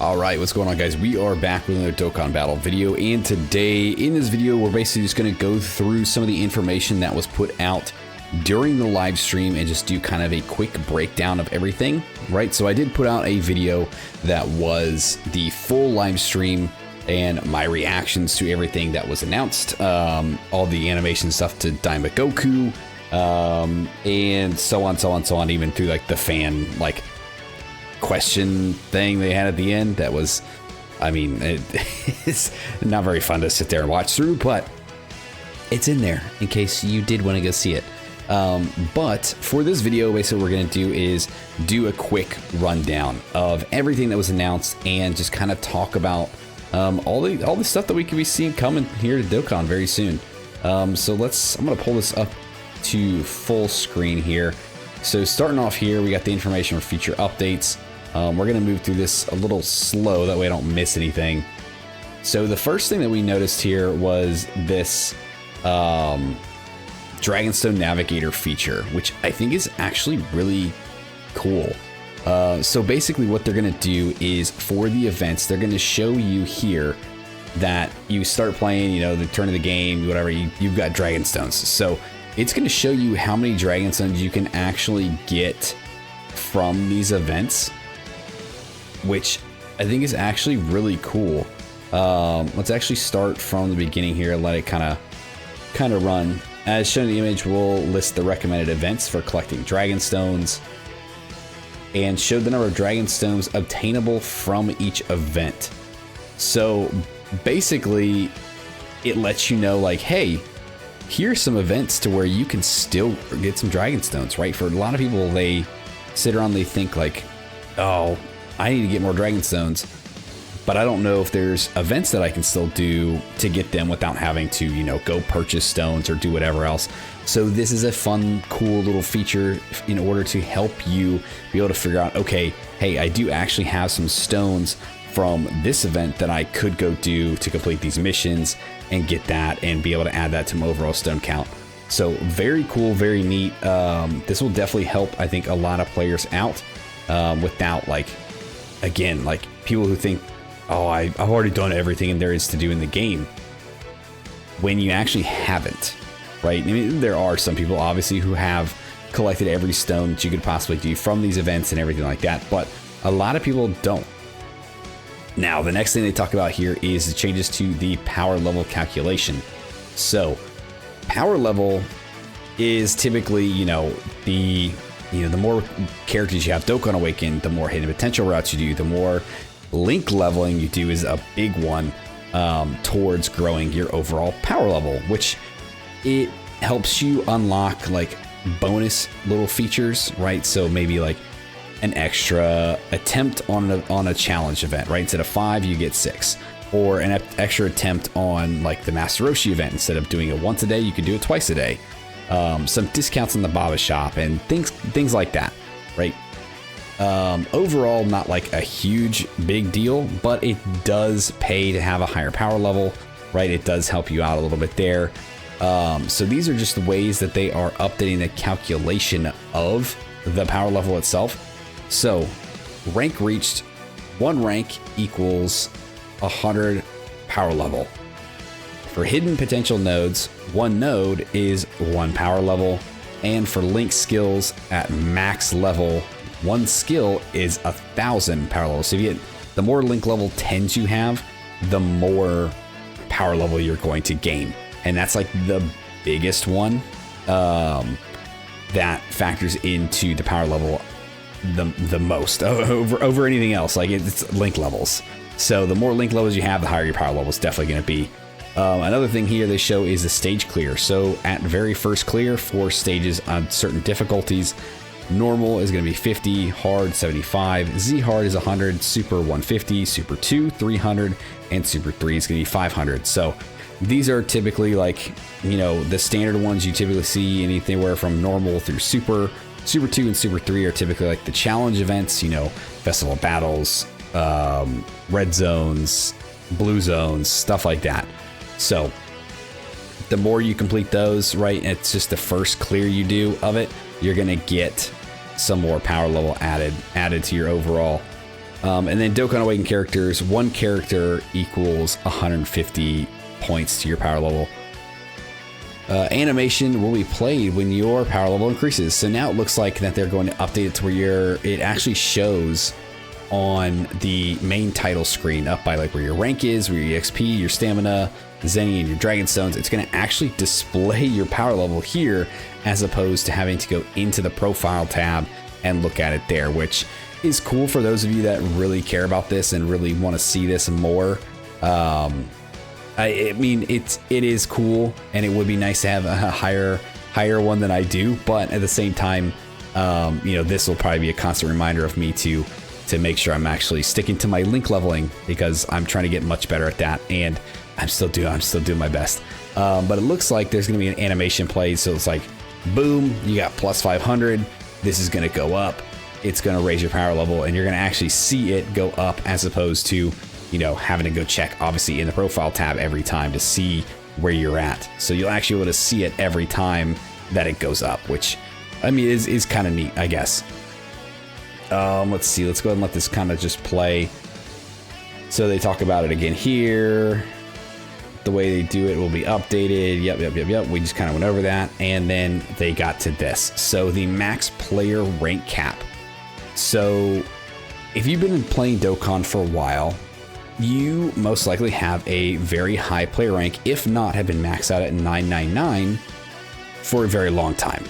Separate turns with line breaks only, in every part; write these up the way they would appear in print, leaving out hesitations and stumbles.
Alright, what's going on, guys? We are back with another Dokkan battle video, and today in this video we're basically just going to go through some of the information that was put out during the live stream and just do kind of a quick breakdown of everything, right? So I did put out a video that was the full live stream and my reactions to everything that was announced, all the animation stuff to Daima Goku, and so on, even through like the fan question thing they had at the end. That was, I mean, it's not very fun to sit there and watch through, but it's in there in case you did want to go see it. But for this video, basically what we're going to do is do a quick rundown of everything that was announced and just kind of talk about all the stuff that we could be seeing coming here to Dokkan very soon. So I'm going to pull this up to full screen here. So starting off here, we got the information for future updates. We're going to move through this a little slow, that way I don't miss anything. So the first thing that we noticed here was this Dragonstone Navigator feature, which I think is actually really cool. So basically what they're going to do is for the events, they're going to show you here that you start playing, you know, the turn of the game, whatever, you've got Dragonstones. So it's going to show you how many Dragonstones you can actually get from these events, which I think is actually really cool. Let's actually start from the beginning here and let it kind of run. As shown in the image, we'll list the recommended events for collecting Dragonstones and show the number of Dragonstones obtainable from each event. So basically it lets you know, like, hey, here's some events to where you can still get some Dragonstones, right? For a lot of people, they sit around, they think like, oh, I need to get more Dragonstones, but I don't know if there's events that I can still do to get them without having to, you know, go purchase stones or do whatever else. So this is a fun, cool little feature in order to help you be able to figure out, okay, hey, I do actually have some stones from this event that I could go do to complete these missions and get that and be able to add that to my overall stone count. So very cool, very neat. This will definitely help, I think, a lot of players out without, like, again, like people who think, oh, I've already done everything there is to do in the game, when you actually haven't, right? I mean, there are some people obviously who have collected every stone that you could possibly do from these events and everything like that, but a lot of people don't. Now, the next thing they talk about here is the changes to the power level calculation. So power level is typically, the more characters you have Dokkan Awaken, the more hidden potential routes you do, the more link leveling you do is a big one towards growing your overall power level, which it helps you unlock like bonus little features, right? So maybe like an extra attempt on a challenge event, right? Instead of 5, you get 6, or an extra attempt on like the Master Roshi event. Instead of doing it once a day, you could do it twice a day. Some discounts in the Baba shop and things like that, right? Overall, not like a huge big deal, but it does pay to have a higher power level, right? It does help you out a little bit there. So these are just the ways that they are updating the calculation of the power level itself. So rank reached, 1 rank equals 100 power level. For hidden potential nodes, 1 node is 1 power level, and for link skills at max level, 1 skill is 1,000 power level. So if you get, the more link level 10s you have, the more power level you're going to gain, and that's like the biggest one that factors into the power level the most over anything else. Like it's link levels. So the more link levels you have, the higher your power level is definitely going to be. Another thing here they show is the stage clear. So at very first clear for stages on certain difficulties, normal is going to be 50, hard 75, Z hard is 100, super 150, super 2 300, and super 3 is going to be 500. So these are typically like, the standard ones you typically see, anywhere from normal through super. Super 2 and Super 3 are typically like the challenge events, Festival of Battles, red zones, blue zones, stuff like that. So the more you complete those, right, it's just the first clear you do of it, you're going to get some more power level added to your overall And then Dokkan Awakened characters, one character equals 150 points to your power level. Animation will be played when your power level increases. So now it looks like that they're going to update it to where it actually shows on the main title screen up by like where your rank is, where your XP, your stamina, Zenny, and your Dragon Stones. It's going to actually display your power level here as opposed to having to go into the profile tab and look at it there, which is cool for those of you that really care about this and really want to see this more. I mean, it is cool, and it would be nice to have a higher one than I do. But at the same time, you know, this will probably be a constant reminder of me to make sure I'm actually sticking to my link leveling, because I'm trying to get much better at that, and I'm still doing my best. But it looks like there's going to be an animation played, so it's like, boom, you got plus 500. This is going to go up. It's going to raise your power level, and you're going to actually see it go up as opposed to, you know, having to go check obviously in the profile tab every time to see where you're at. So you'll actually be able to see it every time that it goes up, which I mean is kind of neat, I guess. Let's see, let's go ahead and let this kind of just play. So they talk about it again here. The way they do it will be updated. Yep. We just kind of went over that. And then they got to this. So the max player rank cap. So if you've been playing Dokkan for a while, you most likely have a very high player rank, if not have been maxed out at 999 for a very long time,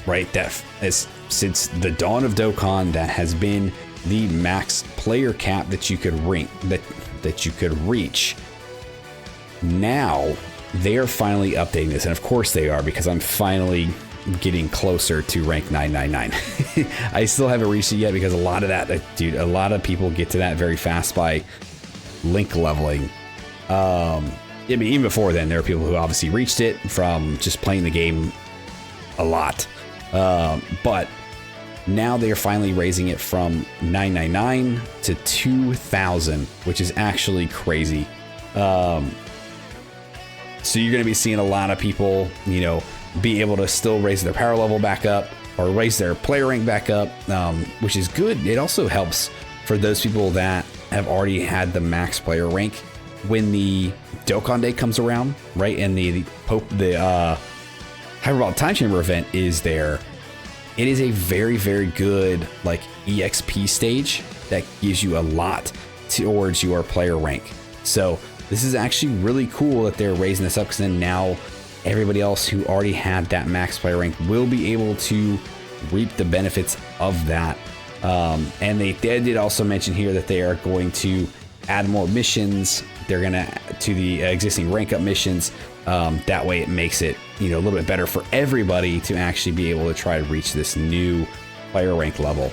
right? That is since the dawn of Dokkan, that has been the max player cap that you could rank, that you could reach. Now they are finally updating this, and of course they are, because I'm finally getting closer to rank 999. I still haven't reached it yet, because a lot of that, dude, a lot of people get to that very fast by link leveling. I mean, even before then, there are people who obviously reached it from just playing the game a lot. But now they are finally raising it from 999 to 2,000, which is actually crazy. So you're going to be seeing a lot of people, you know, be able to still raise their power level back up, or raise their player rank back up, which is good. It also helps for those people that have already had the max player rank when the Dokkan Day comes around, right? And the Hyperbolic Time Chamber event is there. It is a very, very good like EXP stage that gives you a lot towards your player rank. So this is actually really cool that they're raising this up, because then now everybody else who already had that max player rank will be able to reap the benefits of that. And they did also mention here that they are going to add more missions. They're going to the existing rank up missions. That way it makes it, you know, a little bit better for everybody to actually be able to try to reach this new player rank level.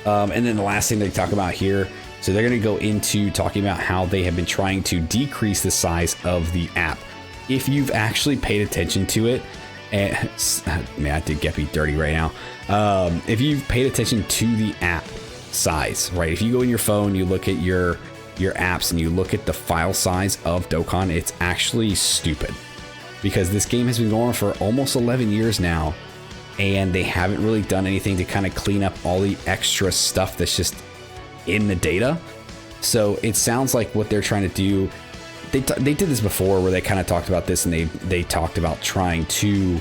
And then the last thing they talk about here, so they're going to go into talking about how they have been trying to decrease the size of the app. If you've actually paid attention to it, and man, I did get me dirty right now. If you've paid attention to the app size, right? If you go in your phone, you look at your apps and you look at the file size of Dokkan, it's actually stupid, because this game has been going for almost 11 years now, and they haven't really done anything to kind of clean up all the extra stuff that's just in the data. So it sounds like what they're trying to do, they did this before, where they kind of talked about this, and they talked about trying to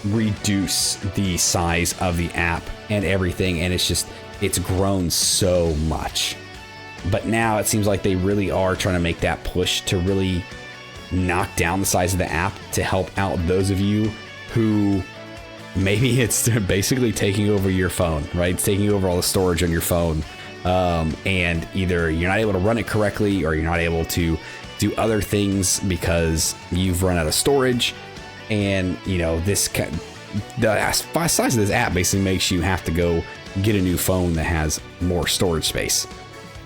reduce the size of the app and everything, and it's grown so much. But now it seems like they really are trying to make that push to really knock down the size of the app to help out those of you who maybe it's basically taking over your phone, right? It's taking over all the storage on your phone. And either you're not able to run it correctly, or you're not able to do other things because you've run out of storage. And, you know, the size of this app basically makes you have to go get a new phone that has more storage space.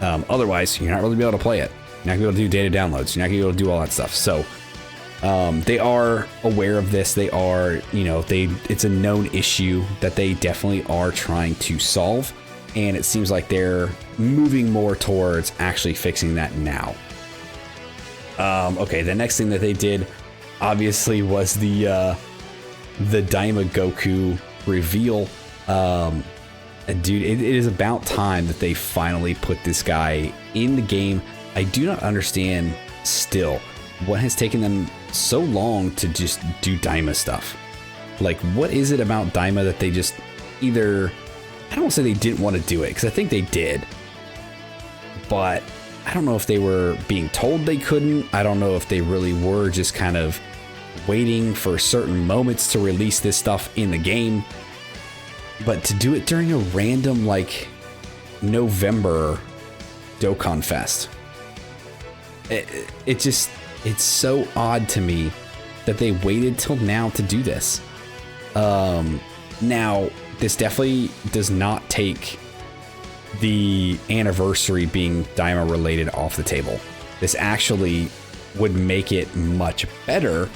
Otherwise, you're not really able to play it. You're not gonna be able to do data downloads. You're not gonna be able to do all that stuff. So they are aware of this. They are, you know, it's a known issue that they definitely are trying to solve. And it seems like they're moving more towards actually fixing that now. Okay, the next thing that they did, obviously, was the Daima Goku reveal. Dude, it is about time that they finally put this guy in the game. I do not understand still what has taken them so long to just do Daima stuff. Like, what is it about Daima that they just either, I don't want to say they didn't want to do it, because I think they did, but I don't know if they were being told they couldn't. I don't know if they really were just kind of waiting for certain moments to release this stuff in the game. But to do it during a random, like, November Dokkan Fest, it's so odd to me that they waited till now to do this. Now, this definitely does not take the anniversary being Daima related off the table. This actually would make it much better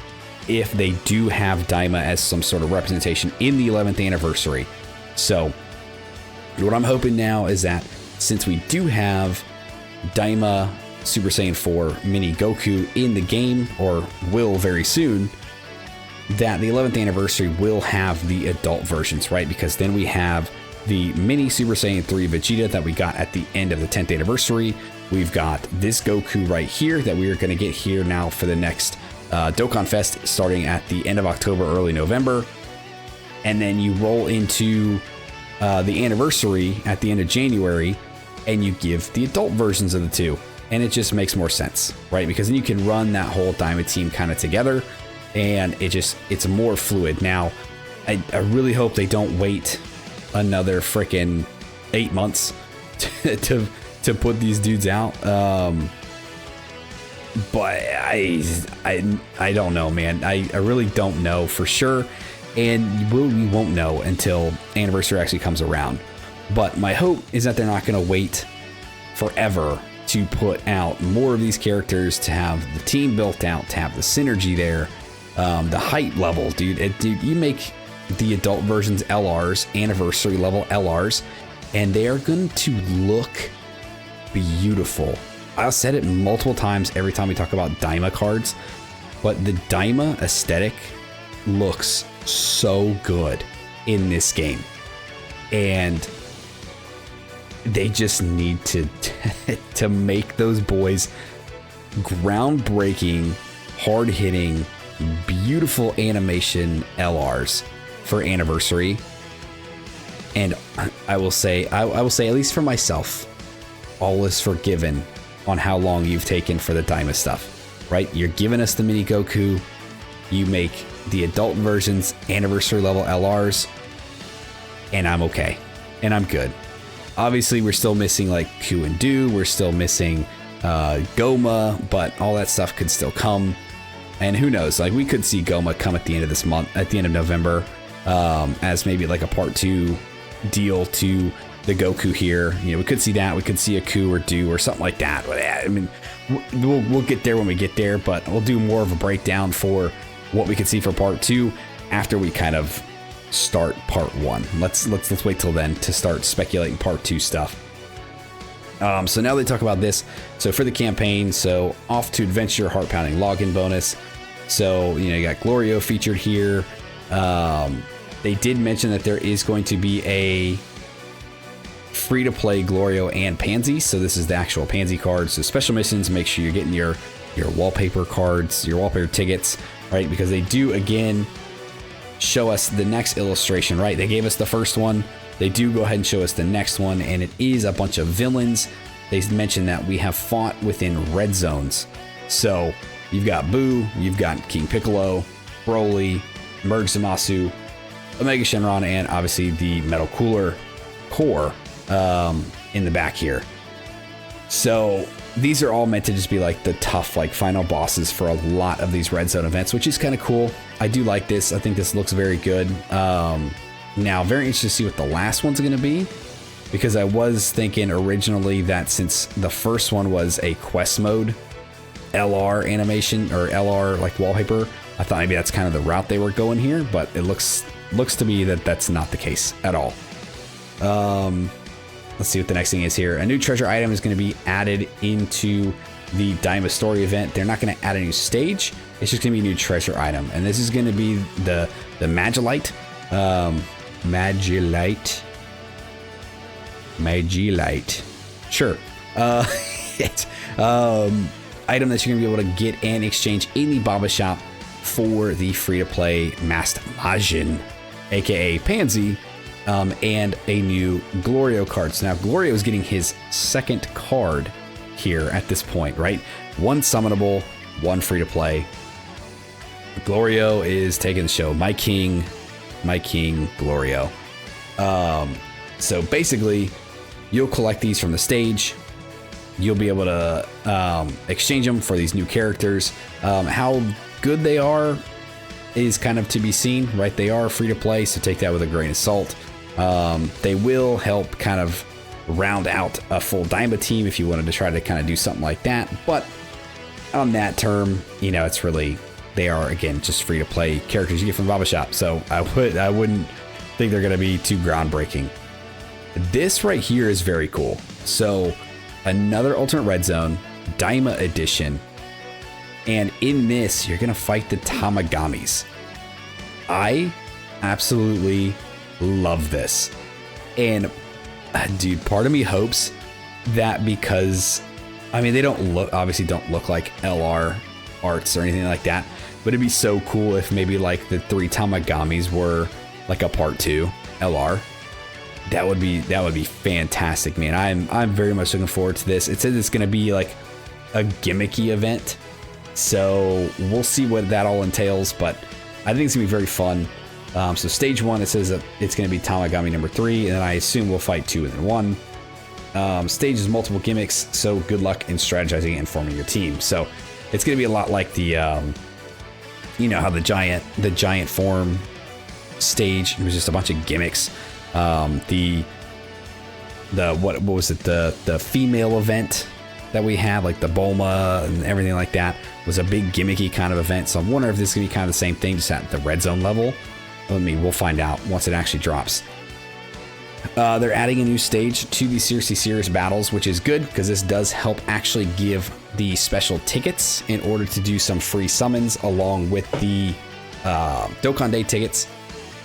if they do have Daima as some sort of representation in the 11th anniversary. So what I'm hoping now is that since we do have Daima Super Saiyan 4 Mini Goku in the game, or will very soon, that the 11th anniversary will have the adult versions, right? Because then we have the Mini Super Saiyan 3 Vegeta that we got at the end of the 10th anniversary. We've got this Goku right here that we are going to get here now for the next Dokkan Fest starting at the end of October, early November. And then you roll into the anniversary at the end of January, and you give the adult versions of the two. And it just makes more sense, right? Because then you can run that whole Daima team kind of together, and it's more fluid. Now, I really hope they don't wait another freaking 8 months to put these dudes out. But I don't know, man. I really don't know for sure. And we won't know until anniversary actually comes around. But my hope is that they're not going to wait forever to put out more of these characters, to have the team built out, to have the synergy there, the hype level, dude. Dude, you make the adult versions LRs, anniversary level LRs, and they are going to look beautiful. I've said it multiple times every time we talk about Daima cards, but the Daima aesthetic looks so good in this game, and they just need to make those boys groundbreaking, hard-hitting, beautiful animation LRs for anniversary. And I will say, at least for myself, all is forgiven on how long you've taken for the Daima stuff, right? You're giving us the Mini Goku, you make the adult versions anniversary level LRs, and I'm okay, and I'm good. Obviously, we're still missing like Q and Do, we're still missing Goma, but all that stuff could still come. And who knows, like we could see Goma come at the end of this month, at the end of November, as maybe like a part 2 deal to the Goku here. You know, we could see that. We could see a Q or Do or something like that. I mean, we'll get there when we get there, but we'll do more of a breakdown for what we could see for part 2 after we kind of start part 1. Let's wait till then to start speculating part 2 stuff. So now they talk about this. So for the campaign, so off to adventure, heart pounding login bonus. So, you know, you got Glorio featured here. They did mention that there is going to be a free to play Glorio and Pansy. So this is the actual Pansy cards. So special missions, make sure you're getting your wallpaper cards, your wallpaper tickets, right? Because they do again show us the next illustration, right? They gave us the first one. They do go ahead and show us the next one, and it is a bunch of villains. They mentioned that we have fought within red zones. So you've got Boo, you've got King Piccolo, Broly, Merge Zamasu, Omega Shenron, and obviously the Metal Cooler core in the back here. So these are all meant to just be like the tough, like final bosses for a lot of these red zone events, which is kind of cool. I do like this. I think this looks very good. Now, very interested to see what the last one's going to be, because I was thinking originally that since the first one was a quest mode LR animation or LR like wallpaper, I thought maybe that's kind of the route they were going here, but it looks to me that that's not the case at all. Let's see what the next thing is here. A new treasure item is going to be added into the Daima story event. They're not going to add a new stage. It's just going to be a new treasure item, and this is going to be the Magilite. Magilite. Magilite. Sure. Item that you're going to be able to get and exchange in the Baba Shop for the free-to-play Masked Majin, aka Pansy, and a new Glorio card. So now Glorio is getting his second card here at this point, right? One summonable, one free-to-play. Glorio is taking the show. My king, Glorio. So basically, you'll collect these from the stage. You'll be able to exchange them for these new characters. How good they are is kind of to be seen, right? They are free to play, so take that with a grain of salt. They will help kind of round out a full Daima team if you wanted to try to kind of do something like that. But on that term, you know, it's really, they are, again, just free to play characters you get from the Baba Shop. So I wouldn't think they're going to be too groundbreaking. This right here is very cool. So another Ultimate Red Zone, Daima Edition. And in this, you're going to fight the Tamagamis. I absolutely love this. And dude, part of me hopes that because, I mean, they obviously don't look like LR arts or anything like that, but it'd be so cool if maybe like the 3 Tamagamis were like a part 2 LR. That would be fantastic, man. I'm very much looking forward to this. It says it's going to be like a gimmicky event, so we'll see what that all entails, but I think it's going to be very fun. So stage 1, it says that it's going to be Tamagami number 3, and then I assume we'll fight 2 and then 1. Stage is multiple gimmicks, so good luck in strategizing and forming your team. So it's going to be a lot like the, you know, how the giant form stage was just a bunch of gimmicks. What was it? The female event that we had, like the Bulma and everything like that, was a big gimmicky kind of event. So I'm wondering if this is gonna be kind of the same thing, just at the red zone level. We'll find out once it actually drops. They're adding a new stage to the Seriously Serious battles, which is good because this does help actually give the special tickets in order to do some free summons along with the Dokkan Day tickets.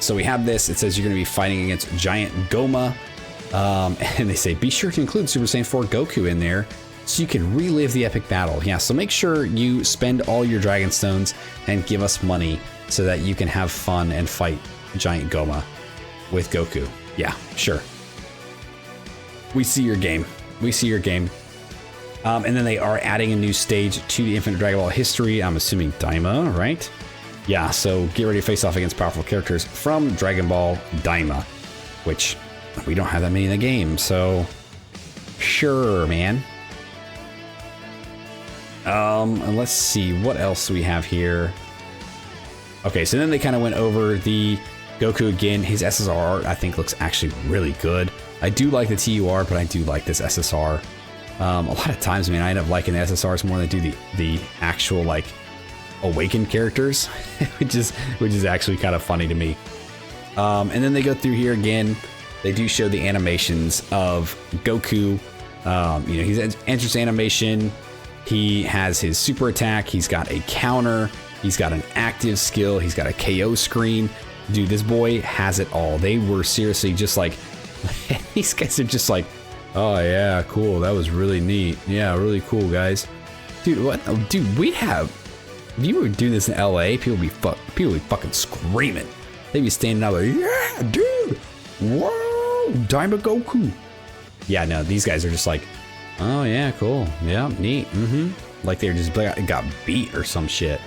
So we have this. It says you're going to be fighting against Giant Goma. And they say, be sure to include Super Saiyan 4 Goku in there so you can relive the epic battle. Yeah, so make sure you spend all your Dragon Stones and give us money so that you can have fun and fight Giant Goma with Goku. Yeah, sure. We see your game. And then they are adding a new stage to the Infinite Dragon Ball history. I'm assuming Daima, right? Yeah, so get ready to face off against powerful characters from Dragon Ball Daima, which we don't have that many in the game, so sure, man. And let's see, what else we have here? Okay, so then they kind of went over the Goku again. His SSR art, I think, looks actually really good. I do like the TUR, but I do like this SSR. A lot of times, man, I end up liking the SSRs more than I do the actual, like, awakened characters, which is actually kind of funny to me. And then they go through here again. They do show the animations of Goku. You know, he's entrance animation. He has his super attack. He's got a counter. He's got an active skill. He's got a KO screen. Dude, this boy has it all. They were seriously just like, these guys are just like, oh yeah, cool. That was really neat. Yeah, really cool, guys. Dude, what? Oh, dude, if you were doing this in LA, people would be fucking screaming. They'd be standing out like, yeah, dude, whoa, Daima Goku. Yeah, no, these guys are just like, oh yeah, cool, yeah, neat, like they just got beat or some shit.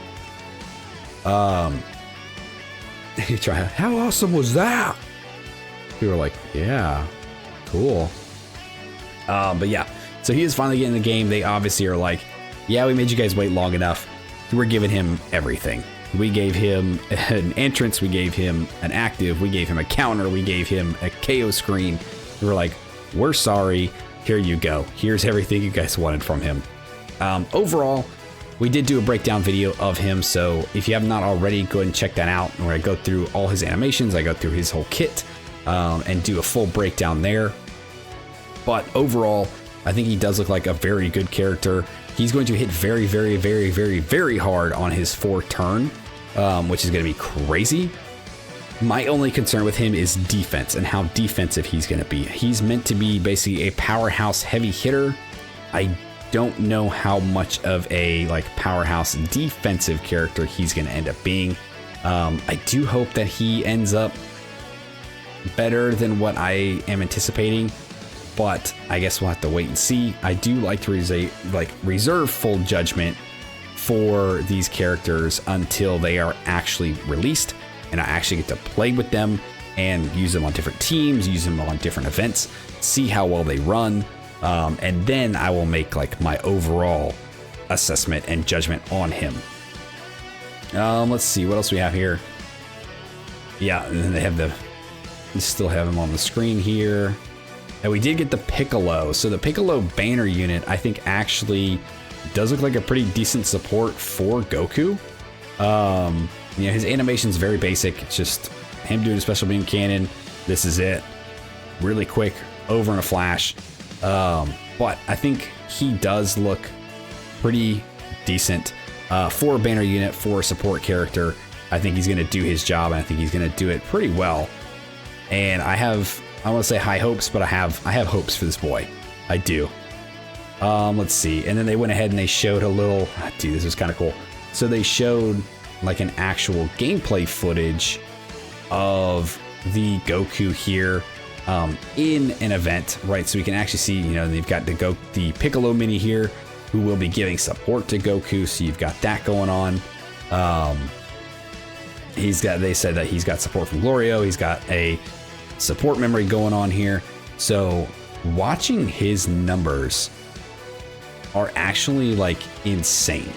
You try, how awesome was that? People were like, yeah, cool. But yeah, so he is finally getting in the game. They obviously are like, yeah, we made you guys wait long enough. We're giving him everything. We gave him an entrance, we gave him an active, we gave him a counter, we gave him a KO screen. We were like, we're sorry, here you go. Here's everything you guys wanted from him. Overall, we did do a breakdown video of him, so if you have not already, go ahead and check that out, where I go through all his animations, I go through his whole kit, and do a full breakdown there. But overall, I think he does look like a very good character. He's going to hit very, very, very, very, very hard on his 4th turn, which is going to be crazy. My only concern with him is defense and how defensive he's going to be. He's meant to be basically a powerhouse heavy hitter. I don't know how much of a like powerhouse defensive character he's going to end up being. I do hope that he ends up better than what I am anticipating, but I guess we'll have to wait and see. I do like to reserve full judgment for these characters until they are actually released and I actually get to play with them and use them on different teams, use them on different events, see how well they run, and then I will make like my overall assessment and judgment on him. Let's see what else we have here. Yeah, and then they still have him on the screen here. And we did get the Piccolo. So the Piccolo banner unit, I think actually does look like a pretty decent support for Goku. His animation's very basic. It's just him doing a special beam cannon. This is it. Really quick, over in a flash. But I think he does look pretty decent for a banner unit, for a support character. I think he's going to do his job, and I think he's going to do it pretty well. And I want to say high hopes, but I have hopes for this boy. I do. Let's see. And then they went ahead and they showed a little, dude, this was kind of cool. So they showed like an actual gameplay footage of the Goku here in an event, right? So we can actually see, they've got the Piccolo mini here who will be giving support to Goku. So you've got that going on. They said that he's got support from Glorio. He's got a support memory going on here. So watching his numbers are actually like insane.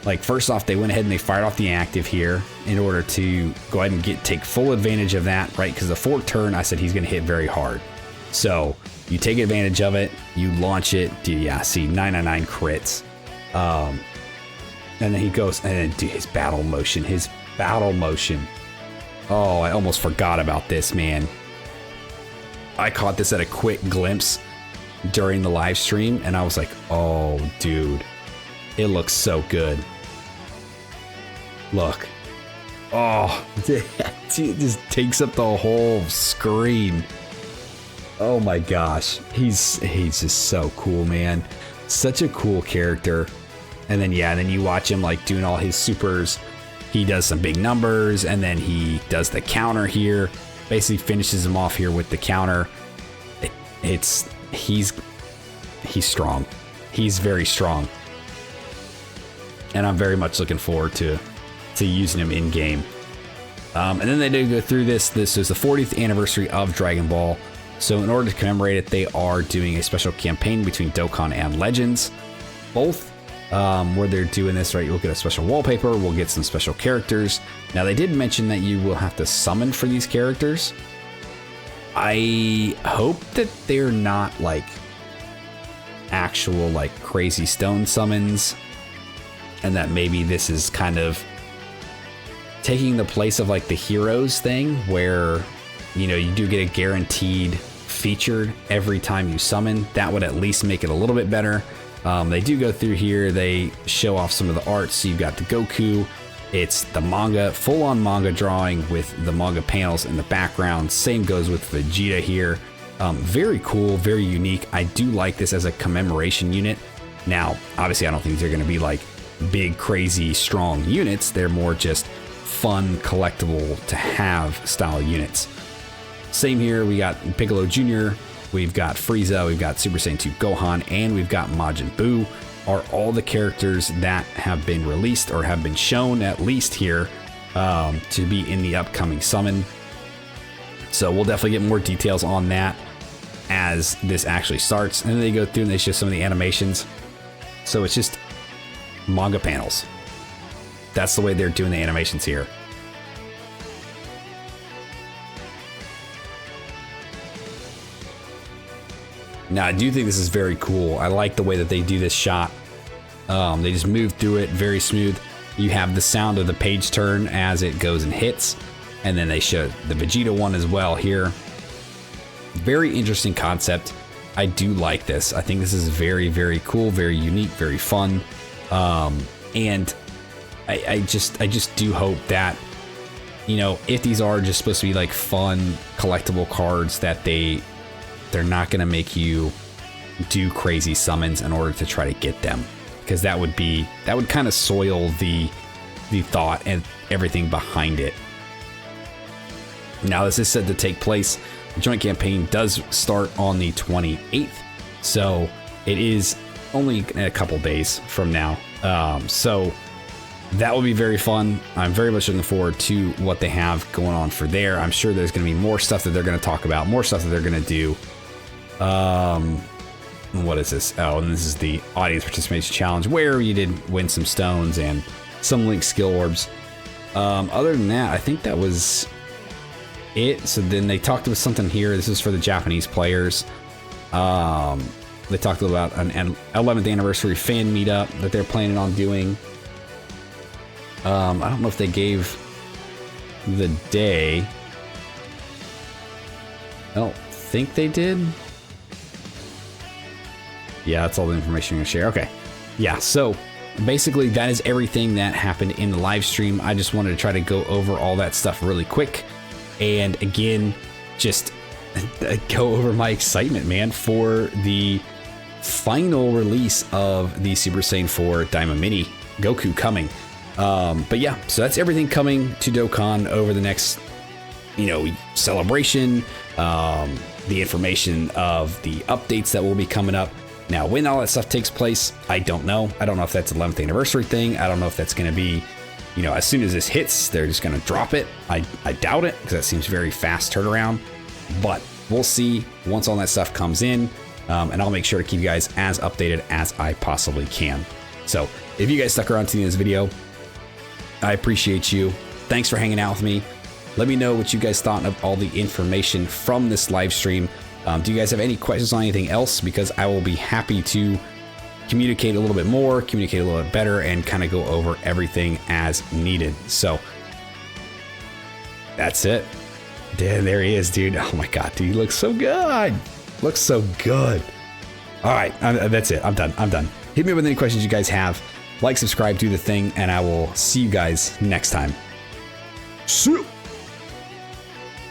Like, first off, they went ahead and they fired off the active here in order to go ahead and take full advantage of that, right? Because the fourth turn, I said he's going to hit very hard. So you take advantage of it, you launch it. Yeah, see, 999 crits. And then he goes, and then his battle motion. Oh, I almost forgot about this, man. I caught this at a quick glimpse during the live stream, and I was like, oh, dude, it looks so good. Look. Oh, it just takes up the whole screen. Oh my gosh. He's just so cool, man. Such a cool character. And then, then you watch him like doing all his supers. He does some big numbers, and then he does the counter here. Basically finishes him off here with the counter. He's strong. He's very strong. And I'm very much looking forward to using him in game. And then they did go through this. This is the 40th anniversary of Dragon Ball. So in order to commemorate it, they are doing a special campaign between Dokkan and Legends. Both where they're doing this, right? You'll get a special wallpaper. We'll get some special characters. Now, they did mention that you will have to summon for these characters. I hope that they're not like actual like crazy stone summons, and that maybe this is kind of taking the place of like the heroes thing where, you do get a guaranteed featured every time you summon. That would at least make it a little bit better. They do go through here. They show off some of the art. So you've got the Goku. It's the manga, full-on manga drawing with the manga panels in the background. Same goes with Vegeta here. Very cool, very unique. I do like this as a commemoration unit. Now, obviously, I don't think they're going to be like big, crazy, strong units. They're more just fun, collectible to have style units. Same here. We got Piccolo Jr., we've got Frieza, we've got Super Saiyan 2 Gohan, and we've got Majin Buu. Are all the characters that have been released or have been shown at least here to be in the upcoming summon. So we'll definitely get more details on that as this actually starts. And then they go through and they show some of the animations. So it's just manga panels. That's the way they're doing the animations here. Now, I do think this is very cool. I like the way that they do this shot. They just move through it very smooth. You have the sound of the page turn as it goes and hits. And then they show the Vegeta one as well here. Very interesting concept. I do like this. I think this is very, very cool, very unique, very fun. And I just do hope that you know, if these are just supposed to be like fun collectible cards, that they're not going to make you do crazy summons in order to try to get them, because that would kind of soil the thought and everything behind it. Now, this is said to take place. The joint campaign does start on the 28th, so it is only a couple days from now. So that will be very fun. I'm very much looking forward to what they have going on for there. I'm sure there's going to be more stuff that they're going to talk about, more stuff that they're going to do. What is this? Oh, and this is the audience participation challenge, where you did win some stones and some Link skill orbs. Other than that, I think that was it. So then they talked about something here. This is for the Japanese players. They talked about an 11th anniversary fan meetup that they're planning on doing. I don't know if they gave the day. I don't think they did. Yeah, that's all the information I'm going to share. Okay. Yeah, so basically that is everything that happened in the live stream. I just wanted to try to go over all that stuff really quick. And again, just go over my excitement, man, for the final release of the Super Saiyan 4 Daima Mini Goku coming. But yeah, so that's everything coming to Dokkan over the next, you know, celebration, the information of the updates that will be coming up. Now, when all that stuff takes place, I don't know. I don't know if that's an 11th anniversary thing. I don't know if that's going to be, you know, as soon as this hits, they're just going to drop it. I doubt it, because that seems very fast turnaround. But we'll see once all that stuff comes in, and I'll make sure to keep you guys as updated as I possibly can. So if you guys stuck around to the end of this video, I appreciate you. Thanks for hanging out with me. Let me know what you guys thought of all the information from this live stream. Do you guys have any questions on anything else? Because I will be happy to communicate a little bit more, communicate a little bit better, and kind of go over everything as needed. So that's it. There he is, dude. Oh my God, dude, he looks so good. Looks so good. All right, that's it. I'm done. Hit me with any questions you guys have. Like, subscribe, do the thing, and I will see you guys next time. See you.